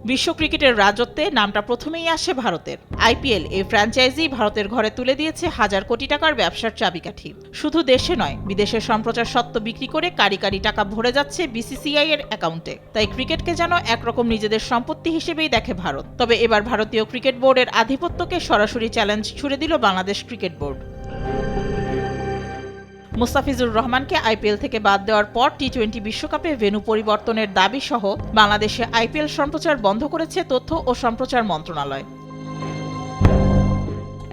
বিশ্ব ক্রিকেটের রাজত্বে নামটা প্রথমেই আসে ভারতের। আইপিএল এই ফ্র্যাঞ্চাইজি ভারতের ঘরে তুলে দিয়েছে হাজার কোটি টাকার ব্যবসার চাবিকাঠি। শুধু দেশে নয়, বিদেশের সম্প্রচার স্বত্ব বিক্রি করে কারি কারি টাকা ভরে যাচ্ছে বিসিসিআই এর অ্যাকাউন্টে। তাই ক্রিকেটকে যেন একরকম নিজেদের সম্পত্তি হিসেবেই দেখে ভারত। তবে এবার ভারতীয় ক্রিকেট বোর্ডের আধিপত্যকে সরাসরি চ্যালেঞ্জ ছুড়ে দিল বাংলাদেশ ক্রিকেট বোর্ড। মুস্তাফিজুর রহমানকে আইপিএল থেকে বাদ দেওয়ার পর টি-20 বিশ্বকাপে ভেন্যু পরিবর্তনের দাবি সহ বাংলাদেশে আইপিএল সম্প্রচার বন্ধ করেছে তথ্য ও সম্প্রচার মন্ত্রণালয়।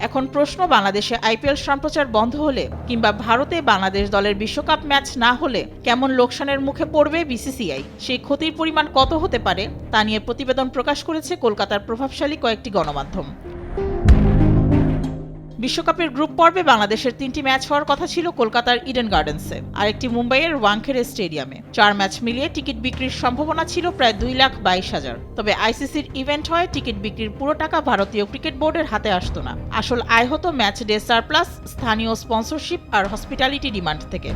এখন প্রশ্ন, বাংলাদেশে আইপিএল সম্প্রচার বন্ধ হলে কিংবা ভারতে বাংলাদেশ দলের বিশ্বকাপ ম্যাচ না হলে কেমন লোকসানের মুখে পড়বে বিসিসিআই, সেই ক্ষতির পরিমাণ কত হতে পারে তা নিয়ে প্রতিবেদন প্রকাশ করেছে কলকাতার প্রভাবশালী কয়েকটি গণমাধ্যম। বিশ্বকাপের গ্রুপ পর্বে বাংলাদেশের 3টি ম্যাচ হওয়ার কথা ছিল কলকাতার ইডেন গার্ডেন্সে, আরেকটি মুম্বাইয়ের ওয়াংখেড়ে স্টেডিয়ামে। 4 ম্যাচ মিলিয়ে টিকিট বিক্রির সম্ভাবনা ছিল প্রায় 2,22,000। তবে আইসিসির ইভেন্ট হয় টিকিট বিক্রির পুরো টাকা ভারতীয় ক্রিকেট বোর্ডের হাতে আসত না। আসল আয় হতো ম্যাচ ডে সারপ্লাস, স্থানীয় স্পন্সরশিপ আর হসপিটালিটি ডিমান্ড থেকে।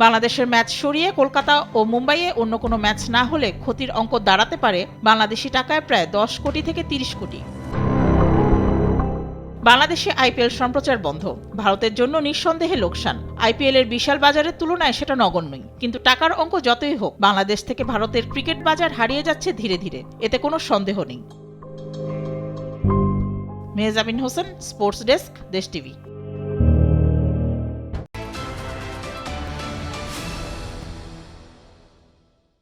বাংলাদেশের ম্যাচ সরিয়ে কলকাতা ও মুম্বাইয়ে অন্য কোনো ম্যাচ না হলে ক্ষতির অঙ্ক দাঁড়াতে পারে বাংলাদেশি টাকায় প্রায় 10 কোটি থেকে 30 কোটি। বাংলাদেশে আইপিএল সম্প্রচার বন্ধ ভারতের জন্য নিঃসন্দেহে লোকসান। আইপিএল এর বিশাল বাজারের তুলনায় সেটা নগণ্যই, কিন্তু টাকার অঙ্ক যতই হোক বাংলাদেশ থেকে ভারতের ক্রিকেট বাজার হারিয়ে যাচ্ছে ধীরে ধীরে, এতে কোনো সন্দেহ নেই। মেহজাবিন হোসেন, স্পোর্টস ডেস্ক, দেশ টিভি।